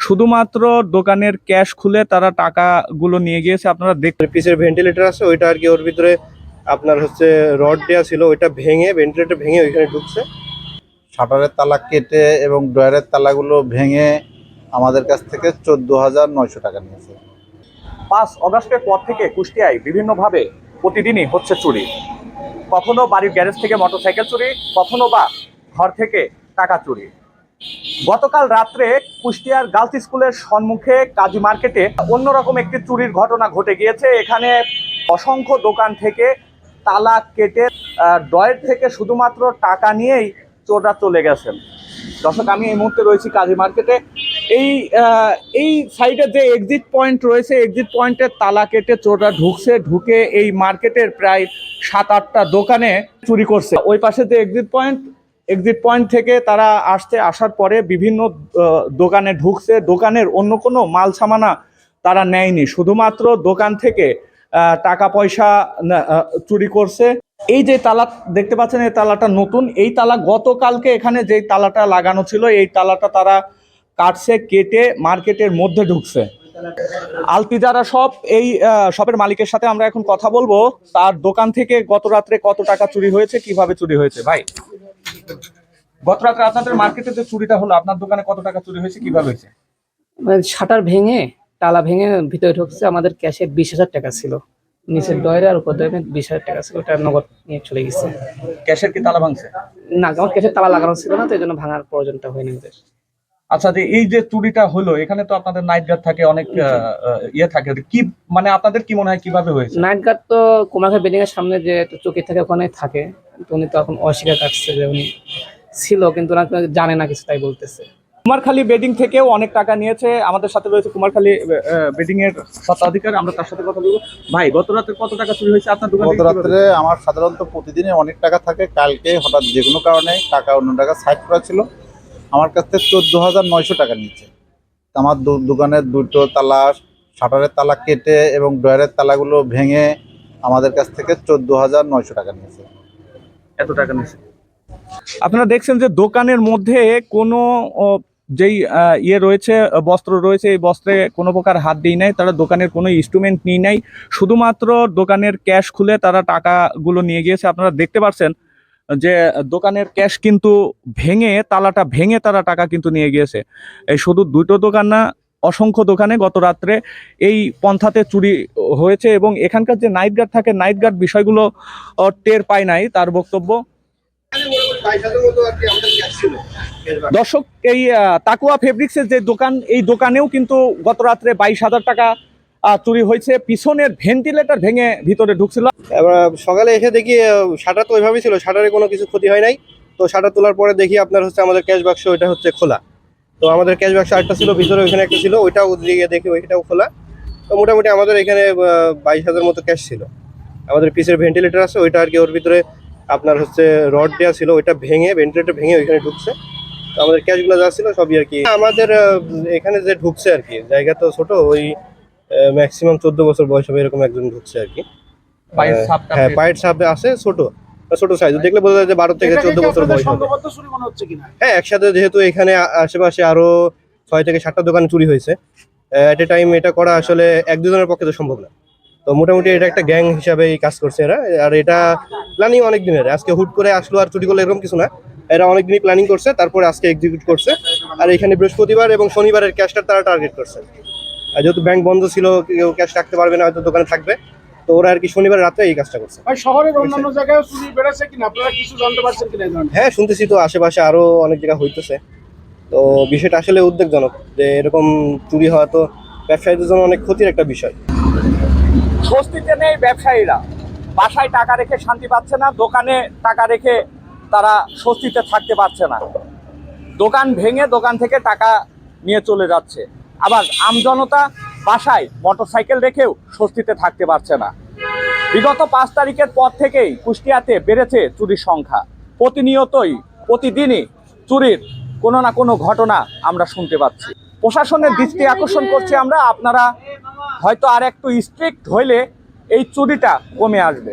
শুধুমাত্র দোকানের ক্যাশ খুলে তারা টাকাগুলো নিয়ে গিয়েছে। আপনারা দেখতে পিসের ভেন্টিলেটর আছে ওইটা আর কি, ওর ভিতরে আপনার হচ্ছে রড দেওয়া ছিল, ওইটা ভেঙে ভেন্টিলেটর ভেঙে ওইখানে ঢুকছে। শাটারের তালা কেটে এবং ড্রয়ারের তালাগুলো ভেঙে আমাদের কাছ থেকে 14,900 টাকা নিয়েছে। 5 অগাস্টের পর থেকে কুষ্টিয়ায় বিভিন্নভাবে প্রতিদিনই হচ্ছে চুরি। কখনো বাড়ির গ্যারেজ থেকে মোটরসাইকেল চুরি, কখনো বা ঘর থেকে টাকা চুরি। গতকাল রাত্রে কুষ্টিয়ার গার্লস স্কুলের সম্মুখে কাজী মার্কেটে অন্যরকম একটি চুরির ঘটনা ঘটে গিয়েছে। এখানে অসংখ্য দোকান থেকে তালা কেটে ড্রয়ার থেকে শুধুমাত্র টাকা নিয়েই চোররা চলে গেছেন। দর্শক, আমি এই মুহূর্তে রয়েছি কাজী মার্কেটে। এই সাইডে যে এক্সিট পয়েন্ট রয়েছে, এক্সিট পয়েন্টের তালা কেটে চোররা ঢুকে এই মার্কেটের প্রায় 7-8টা দোকানে চুরি করছে। ওই পাশে যে এক্সিট পয়েন্ট থেকে তারা আসার পরে বিভিন্ন দোকানে ঢুকছে। দোকানের অন্য কোনো মাল সামানা তারা নেয়নি, শুধুমাত্র দোকান থেকে টাকা পয়সা চুরি করছে। এই যে তালা দেখতে পাচ্ছেন, এই তালাটা নতুন। এই তালা গতকালকে এখানে যে তালাটা লাগানো ছিল, এই তালাটা তারা কাটছে, কেটে মার্কেটের মধ্যে ঢুকছে। আলপিজারা শপ, এই শপের মালিকের সাথে আমরা এখন কথা বলবো। তার দোকান থেকে গত রাত্রে কত টাকা চুরি হয়েছে, কিভাবে চুরি হয়েছে। ভাই, গত রাত্রে আপনাদের মার্কেটে যে চুরিটা হলো, আপনার দোকানে কত টাকা চুরি হয়েছে, কিভাবে হয়েছে? শাটার ভেঙে তালা ভেঙে ভিতরে ঢুকছে। আমাদের ক্যাশে 20,000 টাকা ছিল, নিচের ডয়ারে আর উপর ডয়ারে 20,000 টাকা ছিল, ওটা নগদ নিয়ে চলে গেছে। ক্যাশের কি তালা ভাঙছে? না, আমার ক্যাশের তালা লাগানো ছিল না, তো এই জন্য ভাঙার প্রয়োজনটা হয়নি আমাদের। আচ্ছা, যে এই যে চুরিটা হলো, এখানে তো আপনাদের নাইট গার্ড থাকে, অনেক ইয়ে থাকে, কি মানে আপনাদের কি মনে হয় কিভাবে হয়েছে? নাইট গার্ড তো কুমারখালী বিল্ডিং এর সামনে যে চৌকি থাকে ওখানে থাকে, তো উনি তো এখন অস্বীকার করছে যে উনি ছিল, কিন্তু ওনাকে জানে না কিছু, তাই বলতেছে। কুমারখালী বেডিং থেকেও অনেক টাকা নিয়েছে। আমাদের সাথে রয়েছে কুমারখালী বেডিং এর স্বত্বাধিকারী, আমরা তার সাথে কথা বলবো। ভাই, গত রাতে কত টাকা চুরি হয়েছে আপনার দোকানে? গত রাত্রে আমার সাধারণত প্রতিদিনই অনেক টাকা থাকে, কালকে হঠাৎ যে কোনো কারণে টাকা অন্য টাকা সাইড করা ছিল, আমার কাছ থেকে 14,900 টাকা নিয়েছে। আমার দোকানের দুটো তালা, শাটারের তালা কেটে এবং ড্রয়ারের তালাগুলো ভেঙে আমাদের কাছ থেকে 14,900 টাকা নিয়েছে। এত টাকা নিয়েছে। আপনারা দেখছেন যে দোকানের মধ্যে কোনো যেই ইয়ে রয়েছে, বস্ত্র রয়েছে, এই বস্ত্রে কোনো প্রকার হাত দিই নাই তারা, দোকানের কোনো ইনস্ট্রুমেন্ট নিয়ে নাই, শুধুমাত্র দোকানের ক্যাশ খুলে তারা টাকাগুলো নিয়ে গিয়েছে। আপনারা দেখতে পাচ্ছেন যে দোকানের ক্যাশ কিন্তু তালাটা ভেঙে তারা টাকা কিন্তু নিয়ে গিয়েছে। এই শুধু দুটো দোকান না, অসংখ্য দোকানে গত রাত্রে এই পন্থাতে চুরি হয়েছে। এবং এখানকার যে নাইট গার্ড থাকে, নাইট গার্ড বিষয়গুলো টের পায় নাই, তার বক্তব্য। দর্শক, এই তাকুয়া ফেব্রিক্সের যে দোকান, এই দোকানেও কিন্তু গত রাত্রে 22,000 টাকা চুরি হয়েছে। পিছনের ভেন্টিলেটর ভেঙে ভিতরে ঢুকছিল। এবার সকালে এসে দেখি শাটার তো ওইভাবেই ছিল, শাটারে কোনো কিছু ক্ষতি হয় নাই। তো শাটার তোলার পরে দেখি আপনার হচ্ছে আমাদের ক্যাশ বাক্স ওইটা হচ্ছে খোলা। তো আমাদের ক্যাশ বাক্স একটা ছিল ভিতরে, ওইখানে একটা ছিল, ওইটাও দিকে দেখি ওইটাও খোলা। তো মোটামুটি আমাদের এখানে 22,000 মতো ক্যাশ ছিল। আমাদের পিসের ভেন্টিলেটর আছে ওইটা আর কি, ওর ভিতরে আপনার হচ্ছে রড দেওয়া ছিল, ওইটা ভেঙে ভেন্টিলেটর ভেঙে ওইখানে ঢুকছে। তো আমাদের ক্যাশগুলো যা ছিল সবই আর কি আমাদের এখানে যে ঢুকছে আর কি, জায়গা তো ছোট, ওই ম্যাক্সিমাম 14 বছর বয়স হবে এরকম একজন ঢুকছে আর কি। হ্যাঁ, পায়ের ছাপ আছে, ছোট সাইজ, দেখলে বোঝা যায় যে 12 থেকে 14 বছর বয়স হবে। হ্যাঁ, একসাথে যেহেতু এখানে আশেপাশে আরো 6 থেকে 7টা দোকান চুরি হয়েছে এট এ টাইম, এটা করা আসলে 1-2 জনের পক্ষে তো সম্ভব না। তো মোটামুটি এটা একটা গ্যাং হিসাবে কাজ করছে এরা। আর এটা প্ল্যানিং অনেক দিনের, আজকে হুট করে আসলো আর চুরি করলো এরকম কিছু না, এরা অনেকদিনই প্ল্যানিং করছে, তারপরে আজকে এক্সিকিউট করছে। আর এখানে বৃহস্পতিবার এবং শনিবারের ক্যাশটা তারা টার্গেট করছে। আর যেহেতু ব্যাংক বন্ধ ছিল, কেউ ক্যাশ রাখতে পারবে না, হয়তো দোকানে থাকবে, তো ওরা আর কি শনিবার রাতে এই কাজটা করছে। শহরের অন্যান্য জায়গায় চুরি বেড়েছে কিনা আপনারা কিছু জানতে পারছেন কিনা? হ্যাঁ, শুনতেছি তো আশেপাশে আরো অনেক জায়গা হইতেছে। তো বিষয়টা আসলে উদ্বেগজনক যে এরকম চুরি হওয়া তো ব্যবসায়ীদের জন্য অনেক ক্ষতির একটা বিষয়। স্বস্তিতে নেই ব্যবসায়ীরা, বাসায় টাকা রেখে শান্তি পাচ্ছে না, দোকানে টাকা রেখে তারা স্বস্তিতে থাকতে পারছে না। দোকান ভেঙে দোকান থেকে টাকা নিয়ে চলে যাচ্ছে। আবার আমজনতা বাসায় মোটরসাইকেল রেখেও স্বস্তিতে থাকতে পারছে না। বিগত 5 তারিখের পর থেকেই কুষ্টিয়াতে বেড়েছে চুরির সংখ্যা। প্রতিদিনই চুরির কোনো না কোনো ঘটনা আমরা শুনতে পাচ্ছি। প্রশাসনের দৃষ্টি আকর্ষণ করছে আমরা, আপনারা হয়তো আর একটু স্ট্রিক্ট হইলে এই চুরিটা কমে আসবে।